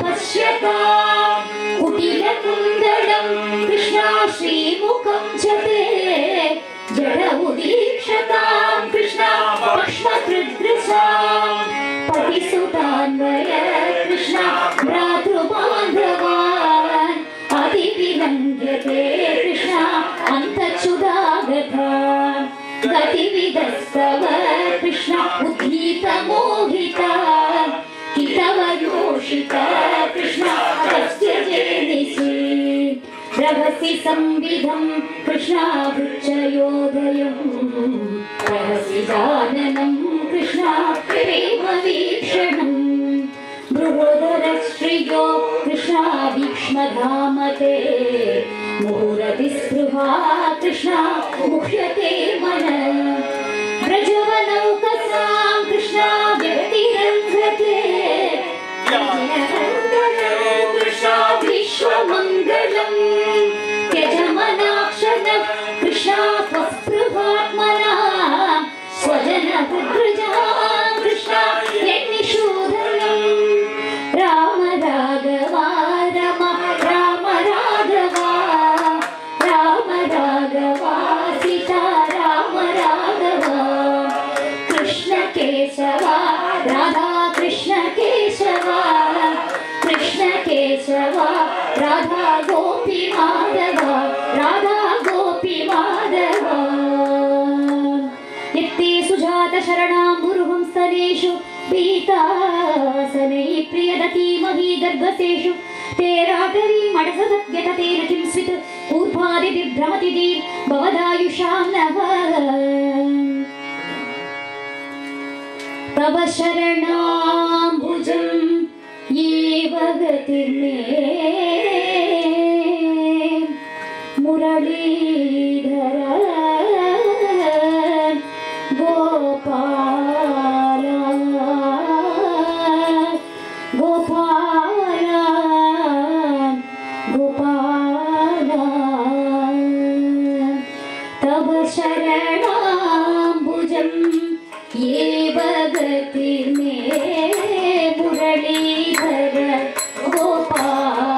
पश्यतां कुटिलकुन्दलं कृष्णा श्रीमुखं जपे जड उदीक्षतां कृष्णा पक्ष्मकृदृशां पतिसुतान्वय कृष्णा भ्रातृबान्धवान् अतिविलङ्घ्यते कृष्णा अन्तच्युदागता गतिविदस्तव कृष्णा उद्धीतमोहिता कितवयोषिता कृष्णा कस्य जेनिसि रहसि संविधं कृष्णा वृक्षयोदयं रहसि जाननं कृष्णा प्रेमवीक्षणं बृहदरश्रियो कृष्णा भीक्ष्मधामते मुहुरतिस्पृहा कृष्णा मुह्यते मन व्रजवनौकसां कृष्णा व्यतिरङ्घते कृष्णा विश्वमङ्गलं त्यजमनाक्षरः कृष्णा स्वस्पृहात्मना स्वजनपुत्रजां कृष्णा यन्निषूदनं राम राघवा रम राम राघवा राम राघवा सीता राम राघवा कृष्ण केशवा राधा कृष्ण केशवा कृष्ण केशवा राधा गोपी माधवा राधा गोपी माधवा नित्ये सुजात शरणां गुरुहं स्तनेषु पीतासनै प्रियदती मही गर्भसेषु ते राटवी मडसदत्यतते रतिं स्वित् ऊर्ध्वादिभिर्भ्रमति भवदायुषां नः तव शरणाम्बुजं येव गतिर्मे मुरलीधर गोपाल गोपाल गोपाल तव शरणाम्बुजं येव गतिर्मे मुरलीधर गोपाल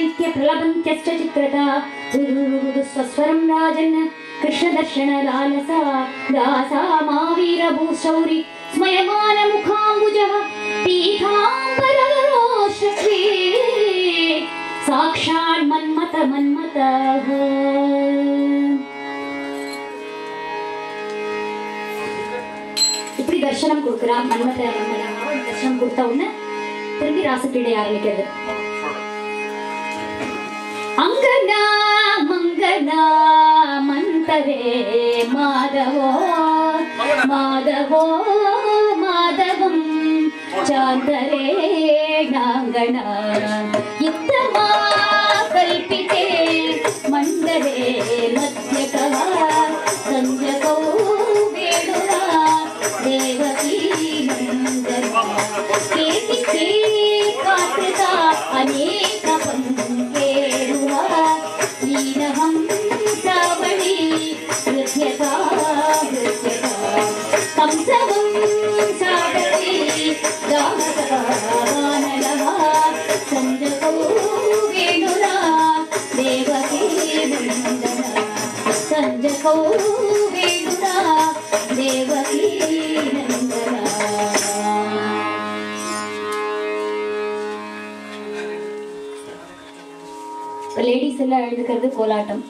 प्रलयन्त्य प्रलभन्त्यश्च चित्रता स्वस्वरं राजन् कृष्णदर्शन लालसा दासा मावीरभूशौरि स्मयमान मुखाम्बुजः पीताम्बररोषश्री साक्षात् मन्मथ मन्मथः இப்படி தர்சனம் கொடுக்குறான் மன்மத தர்சனம் கொடுத்த உடனே திரும்பி ராசக்கிரீடை ஆரம்பிக்கிறது. அங்கனா மங்கனா மந்தரே மாதவோ மாதவோ மாதவம் சாந்தரே நாங்கண யுத்தமா கல்பிதே மண்டரே மத்யகவா ಸಂಜಕೋ ಬೇಡುರ ದೇವಕೀ ನಂದನ ಕೇತಿಕೆ ಕಾತ್ರಿತ ಅನೇಕ ಪಂಕೇಳುವ ಈನಹಂ ಶ್ರಾವಣಿ ನೃತ್ಯತಾ ನೃತ್ಯತಾ ಕಂಸವಂ ಸಾಗತಿ ಗಾನಲವ ಸಂಜಕೋ ಬೇಡುರ ದೇವಕೀ ನಂದನ ಸಂಜಕೋ ಬೇಡುರ தேவகீ நந்தனா. லேடிஸ் எல்லாம் எழுதுக்கிறது கோலாட்டம்.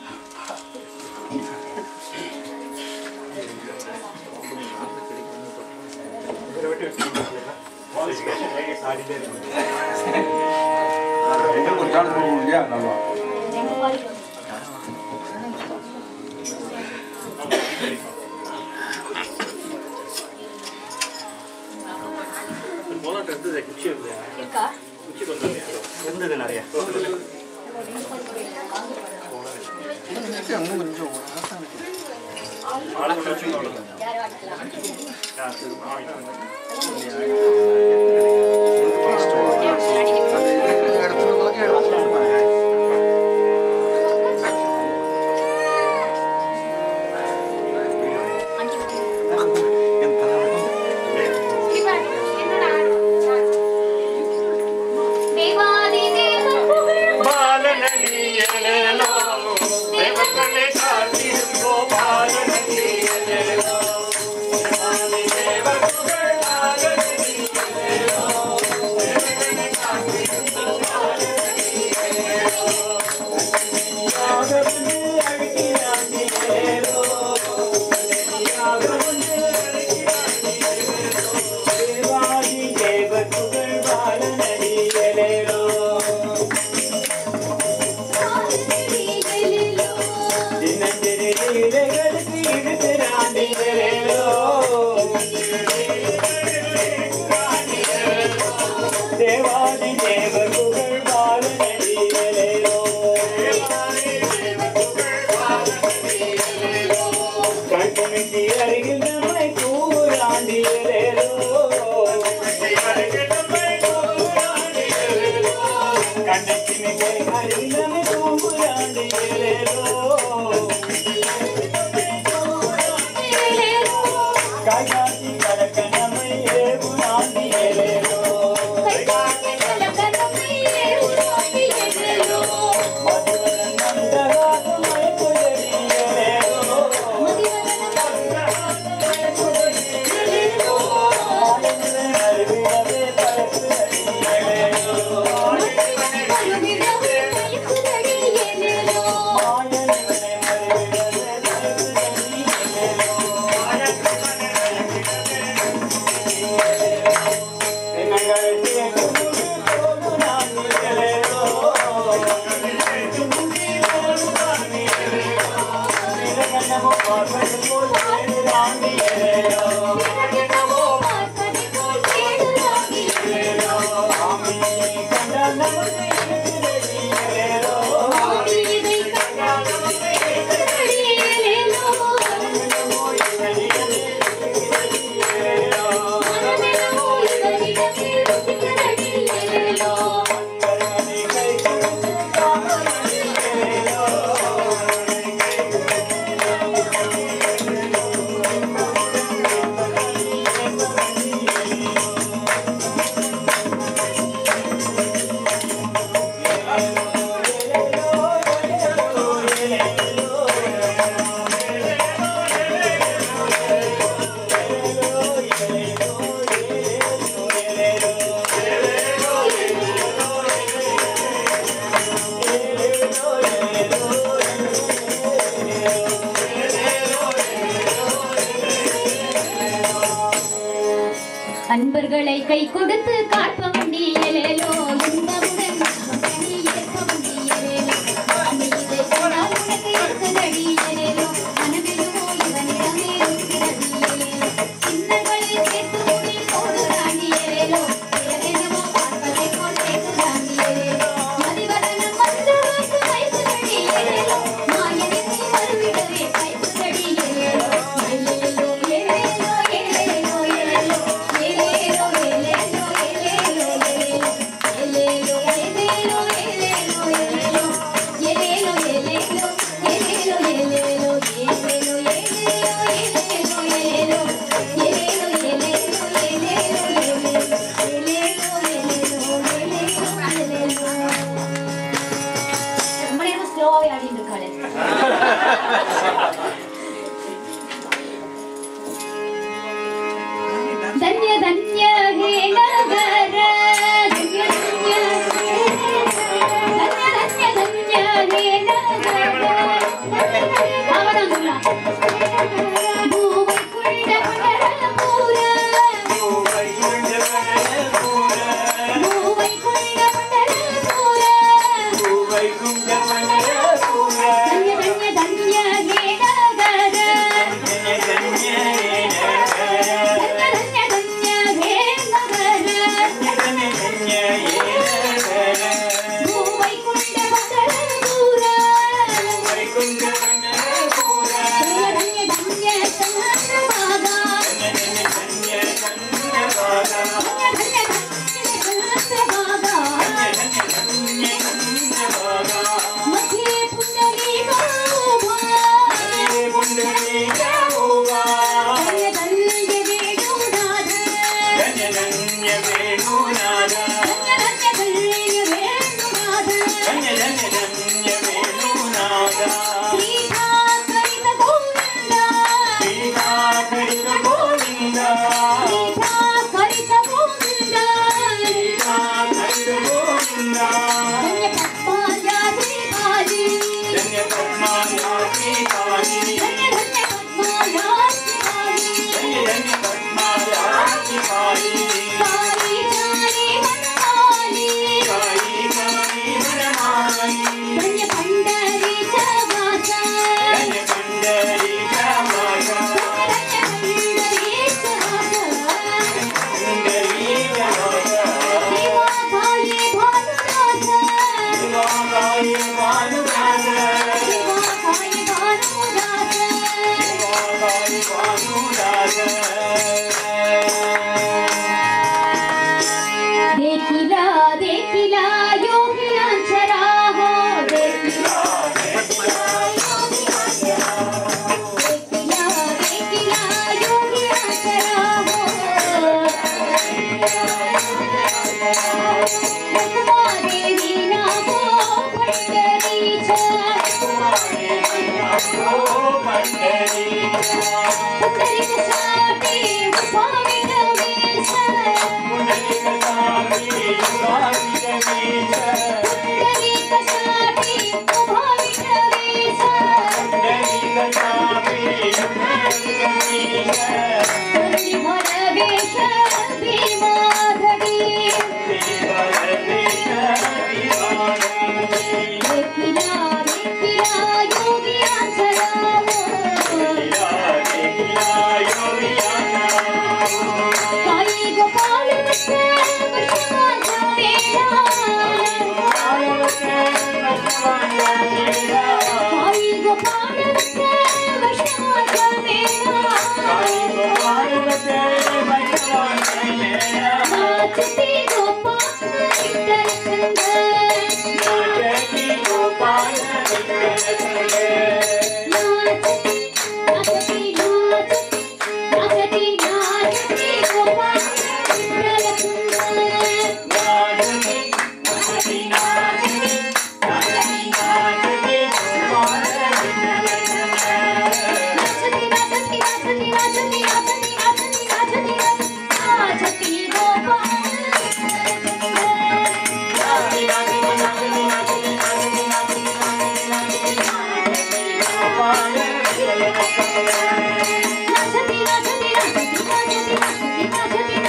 அன்பர்களை கை கொடுத்து காட்ப முடியலேலோ இன்பமுடன் பணி ஏற்ப முடியலேலோ இதை கொண்டால் உனக்கு இருக்கதடியலேலோ மனமெதுவோ இவனிடமே இருக்கிறடியலேலோ சின்னர்களை சேர்த்து முடி போடு ராண்டியலேலோ பிறகெனவோ பார்ப்பதை போல் சேர்த்து ராண்டியலேலோ மதிவதனம் மந்தவாக்கு கைப்பு தடியலேலோ மாயனின் மறுவிடவே கைப்பு தடியலேலோ ஏலேலோ ஏலேலோ ஏலேலோ ஏலேலோ ஏலேலோ ஏலேலோ ஏலேலோ ஏலேலோ ஏலேலோ ஏலேலோ ஏலேலோ ஏலேலோ ஏலேலோ ஏலேலோ ஏலேலோ ஏலேலோ धन्य धन्य हे नगर धन्य धन्य धन्य धन्य हे नगर आवरंगला भूवै कुंड पंडरपूर भूवै कुंड पंडरपूर भूवै कुंड पंडरपूर भूवै कुंड पंडरपूर धन्य धन्य धन्य हे नगर धन्य धन्य हे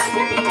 Nacha,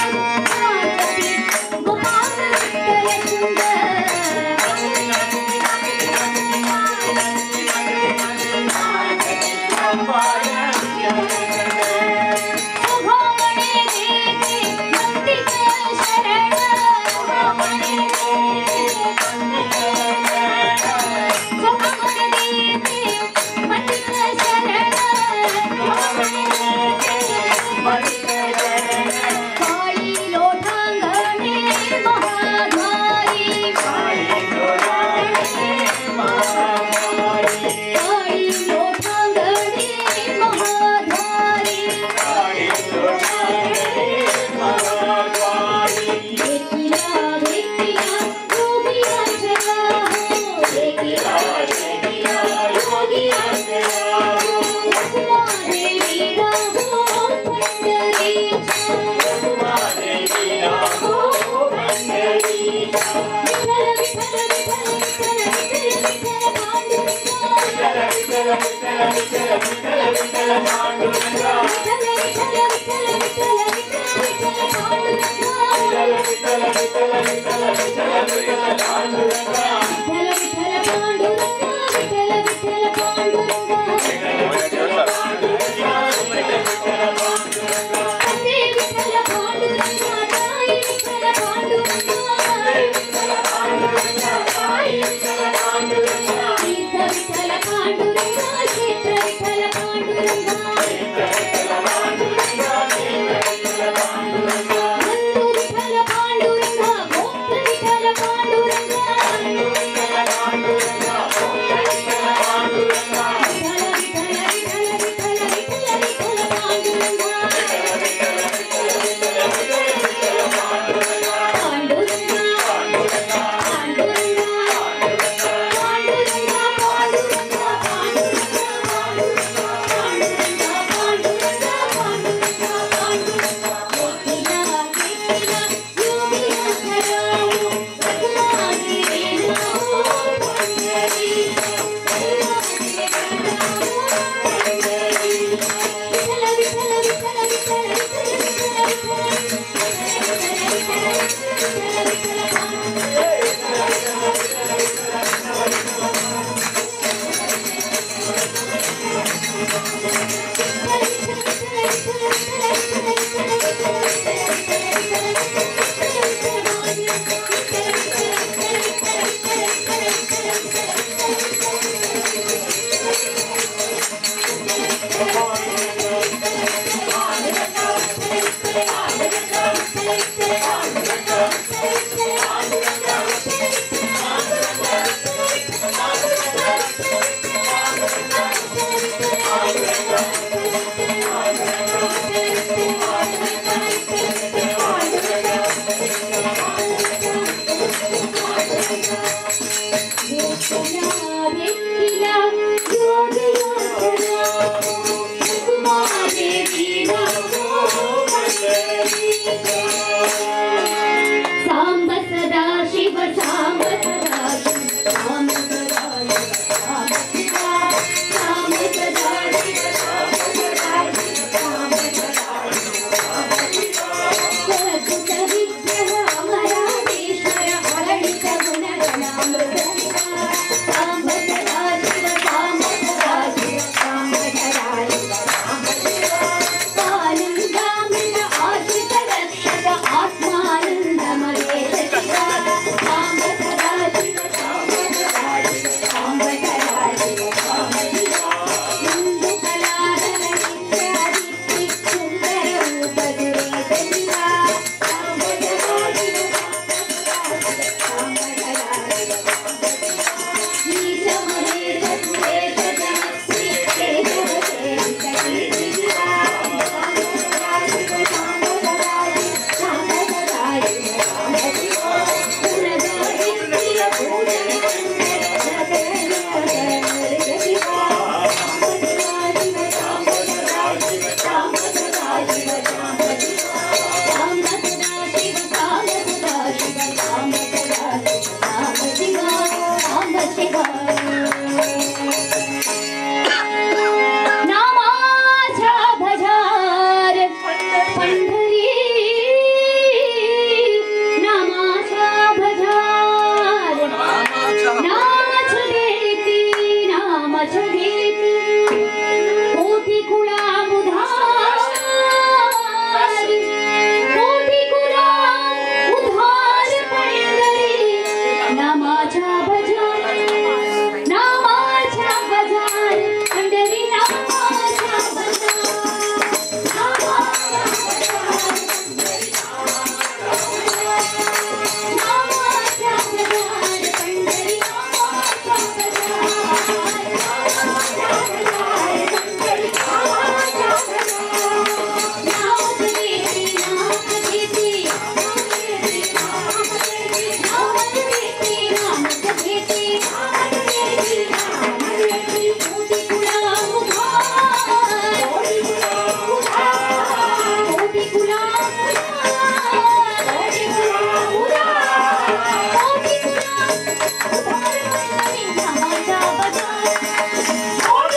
All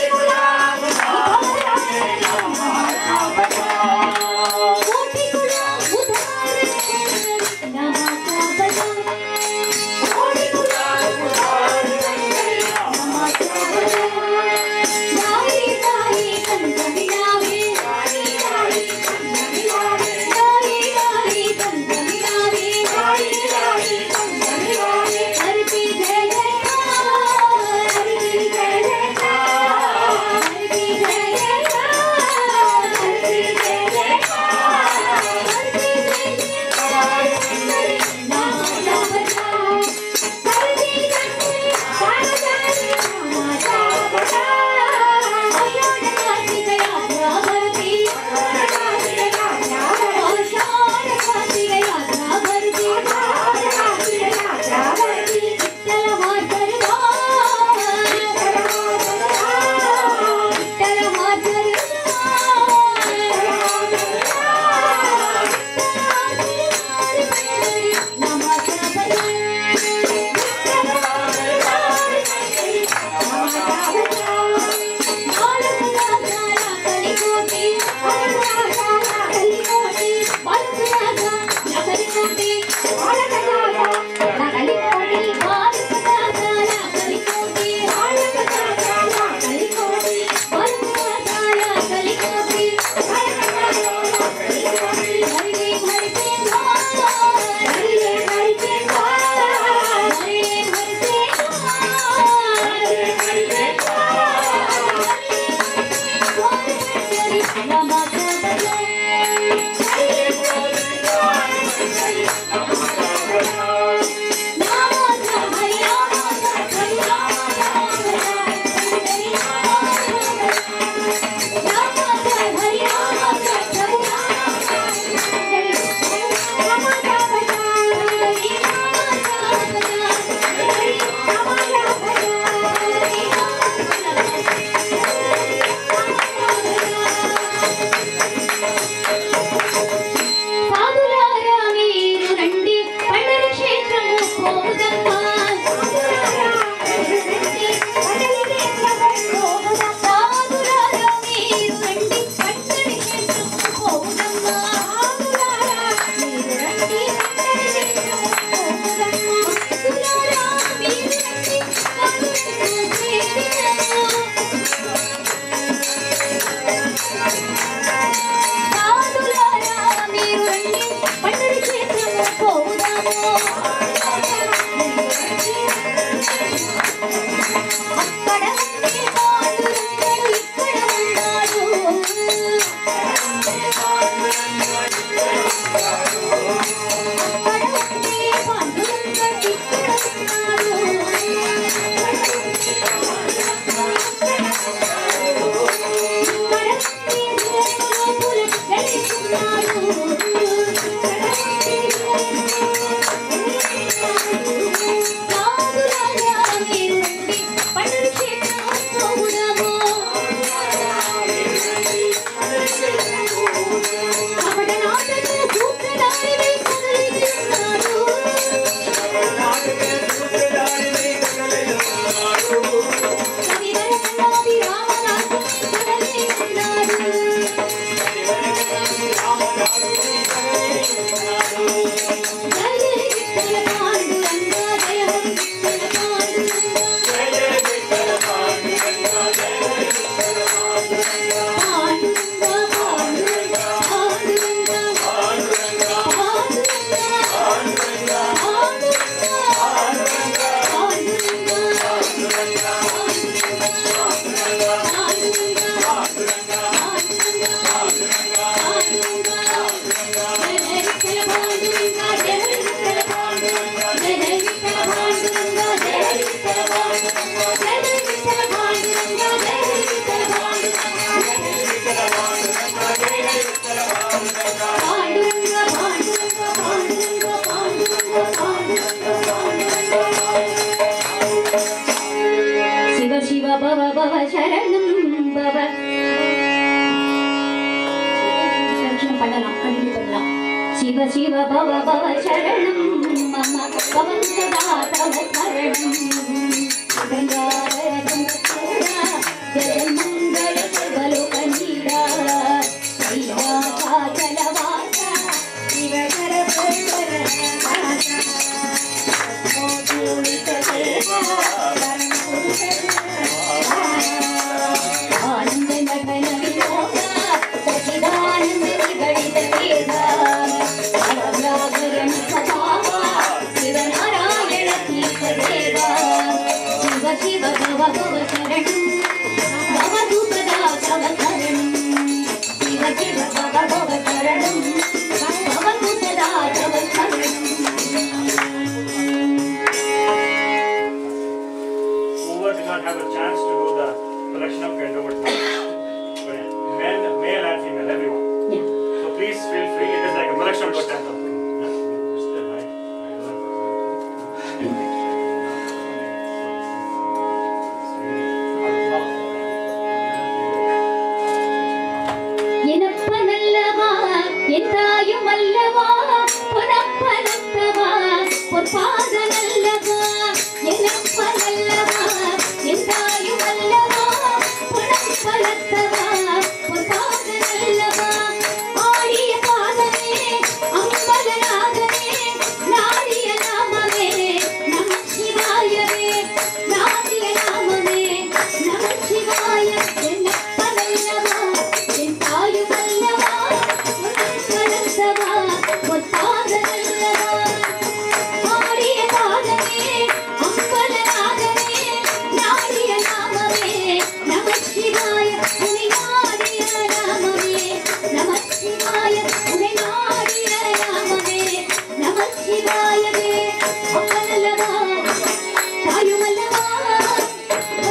शिव शिव भव भव शरणं मम भवं सदा तव शरणं गंगाधरगंगा जगन्मंगल सर्वलोकनीला श्रीराधाचलवासा शिवकर आनंद नटन विनोदा सचिदानंद विगणित वेदा शिव भव भव शरणं भव दुपदा तव शरणं शिव शिव भव भव शरणं भव दुपदा तव शरणं. Whoever did not have a chance to do the Prakshanam can do it. Male and female, everyone. Yeah. So please feel free. It is like a Prakshanam for temple. ಎಂತಾಯುಮಲ್ಲವಾ ಪರಪ್ಪನತ್ತವಾ ಪೊರ್ಪಾದನಲ್ಲವಾ ಎನಪ್ಪನಲ್ಲವಾ ಎಂತಾಯುಮಲ್ಲವಾ ಪರಪ್ಪನತ್ತವಾ ಪೊರ್ಪಾದನಲ್ಲವಾ ಆಡಿಯ ಪಾದನೆ ಅಂಬಲನಾದನೆ ನಾಡಿಯ ನಾಮವೇ ನಮ ಶಿವಾಯವೇ ನಾಡಿಯ ನಾಮವೇ ನಮ ಶಿವಾಯ ಎನ್ನಪ್ಪನಲ್ಲವಾ ಎಂತಾಯುಮಲ್ಲವಾ ஆடிய பாதமே அம்பலநாதனே நாடிய நாமமே நம சிவாய உனை நாடிய நாமமே நம சிவாய உனை நாடிய நாமமே நம சிவாயவே அப்பனல்லவா தாயுமல்லவா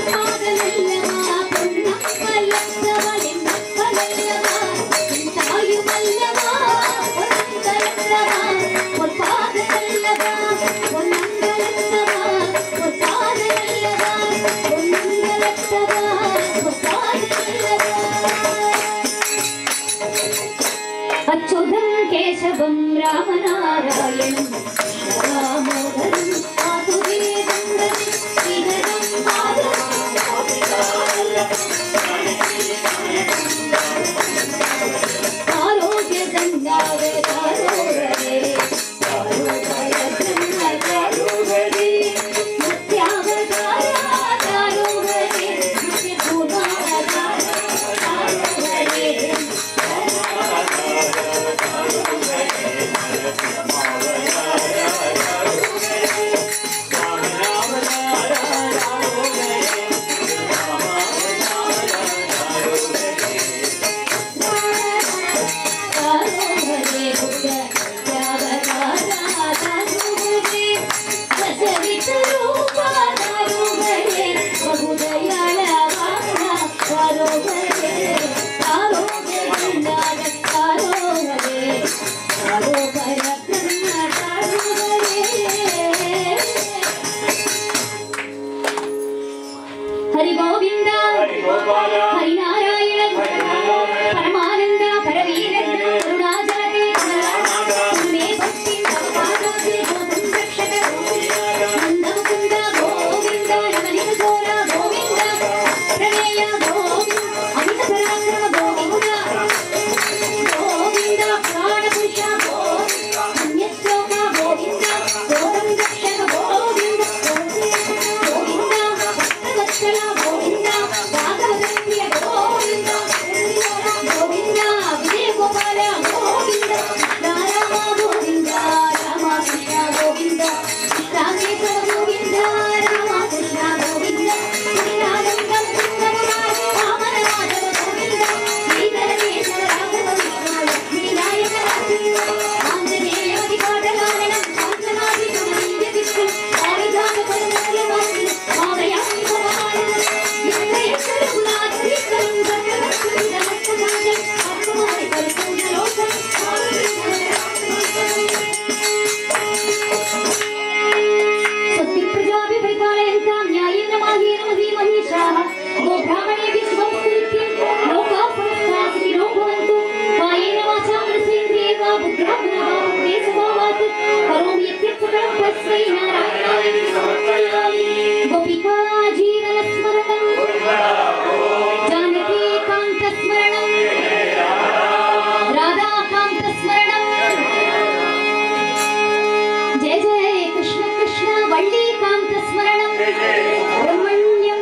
பாதனல்லவா பொன்னப்பல்லவா என்னப்பனல்லவா தாயுமல்லவா अच्युतं केशवं रामनारायणं दामोदरं आतुरेदं श्रीधरं आरोग्य गंगावे तारोरे तारोरे नित्यावतारा तारोरे नित्यभूतावतारा तारोरे हरि गोविंद हरि नारायण परमानंद परवीरंद करुणाजलते मे भक्ति भगवानों गोविंद रक्षक नंद मुकुंद गोविंद रमणीय गोरा गोविंद प्रणय गोविंद अमित पराक्रम गोविंद गोविंद प्राण पुरुष गोविंद अन्यश्लोक गोविंद गोविंद रक्षक गोविंद गोविंद भक्तवत्सल गोविंद भागवतप्रिय गोविंद गोविंद विजय गोपाल गोविंद राम गोविंद राम कृष्ण गोविंद रामेश्वर गोविंद राम कृष्ण गोविंद श्रीरामचंद्र रामराज गोविंद श्रीधरनेश्वर राघव विष्णु लक्ष्मीनायक आंजनेय अधिकाटलारणं कांचनादिसुमनीयदिष्टं पारिजातपरमूल्यवान् मामयामि भवान् नित्ययक्षरगुणातीतं सर्वभक्तविदमस्तकाजं आत्माय परिपूर्णलोकं सत्य प्रजाभि परिपालयन्तां न्यायेन मार्गेण महीमहीषाः गोब्राह्मणेभ्यः शुभं सुनित्यं लोकाः समस्ताः सुखिनो भवन्तु कायेन वाचा मनसेन्द्रिये वा बुद्ध्यात्मना स्वभावात् करोमि यत् सकलं तस्मै नारायणाय समर्पयामि गोपिका जीवनस्मरणं जानकीकान्तस्मरणं राधाकान्तस्मरणं जय जय कृष्ण कृष्ण वल्लीकान्तस्मरणं ब्रह्मण्यं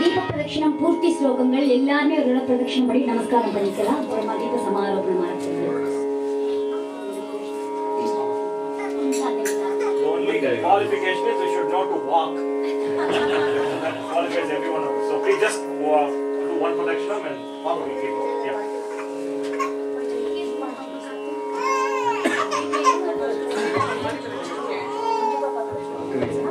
दीप प्रदक्षिणं पूर्ति श्लोकங்கள் எல்லாமே ஒரு பிரதட்சணம் படி நமஸ்காரம் பண்ணிக்கலாம் அப்புறமா தீப சமாரோபணம் ஆரம்பிக்கலாம் The only qualification is we should know to walk. That qualifies everyone else. So please just walk, do one pradakshina and walk and keep going. Yeah. Thank you.